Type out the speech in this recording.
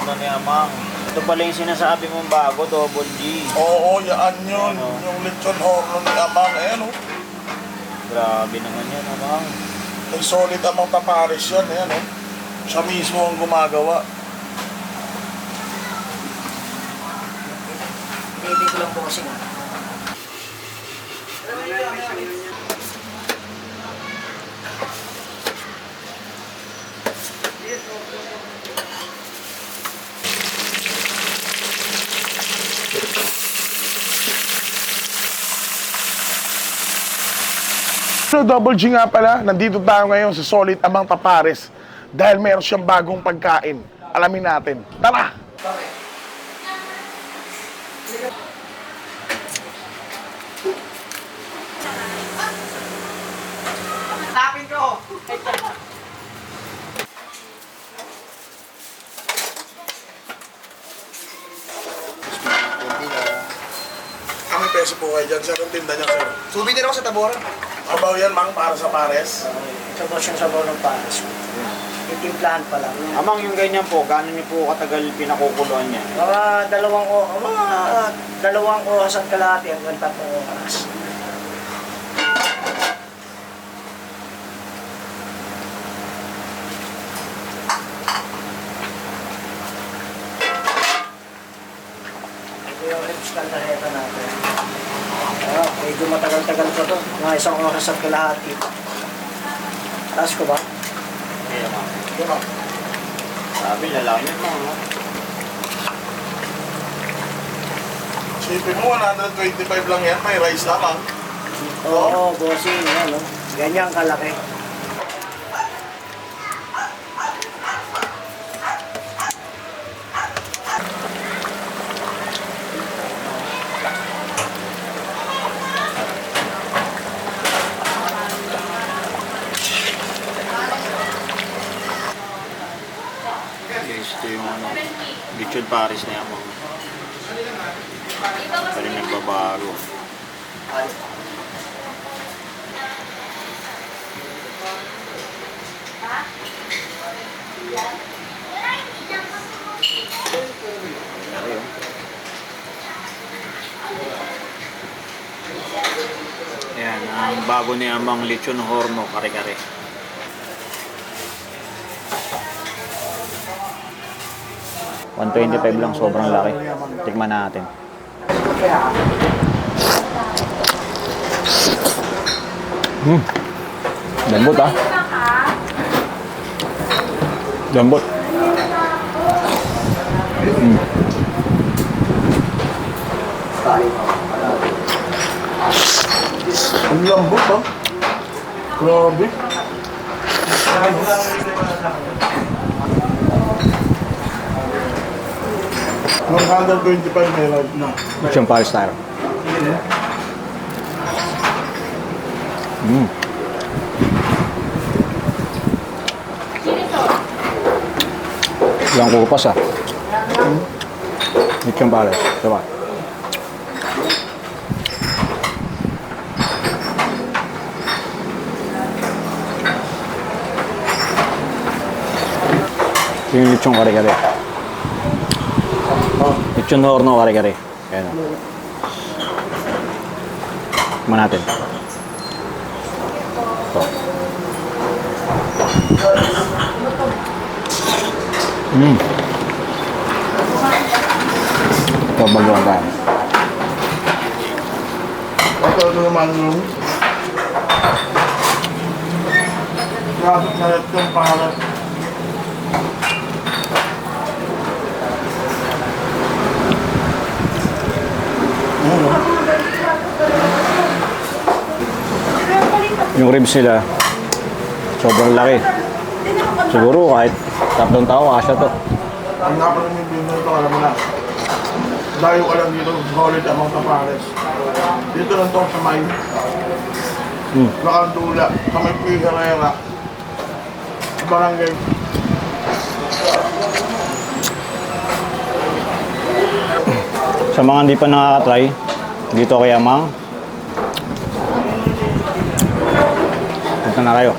horno ni Amang. Ito pala yung sinasabi mong bago, double G. Oo, yan yun. Ano? Yung lechon horno ni Amang. Ayan, oh. Grabe naman yan, Amang. May solid Amang Tapares yan. Ayan, oh. Siya mismo ang gumagawa. Baby ko lang po kasi nga. Double G nga pala, nandito tayo ngayon sa Solid Amang Tapares dahil meron siyang bagong pagkain. Alamin natin. Tara! Tapin ko! Kami peso po kayo dyan, sir. Ang tinda niya, sir. Subi din ako sa Tabora. Abaw yan, Mang, para sa pares. Sabaw siyang sabaw ng pares. Titimplahan pa lang. Amang, yung ganyan po, gano'n niyo po katagal pinakukuluan yan? Mga dalawang oras at kalahati hanggang 3 oras. Ito yung ribs caldereta natin. Medyo matagal-tagal pa to. Mga 1 oras at kalahati. Taas ko ba? Okay, Amang. Di ba? Sabi, lalaki niyo, Amang. No? Sipin mo, 125 lang yan. May rice lamang. Oo, bossing. Yan, no? Ganyan kalaki. Guys, ito yung lechon Paris na Amang. Pa rin nagbabago. Ayun. Yan, ang bago ni Amang lechon horno, kare-kare. $125 lang, sobrang laki. Tikman natin. Lambot ah. Lambot. Ang lambot, ha? Grabe. $125 meron na. Lechon Paris tayo. Yang kupas ah. Lechon Paris. Coba. Yung lechon kare-kare. Lechon horno kare-kare. Ayan o. Tikman natin. Ito. Ito bagoong tayo. Ito naman yung traffic na ito yung pangalan. Yung ribs nila, sobrang laki. Siguro kahit 3 tao, kasya to. Ang napalang yung bino ito, alam mo na. Dayo ka lang dito, Solid Amang Tapares. Dito lang to sa may Nakandula, sa may Piharera. Barangay. Sa mga hindi pa nakaka-try, dito kay Amang, punta na kayo.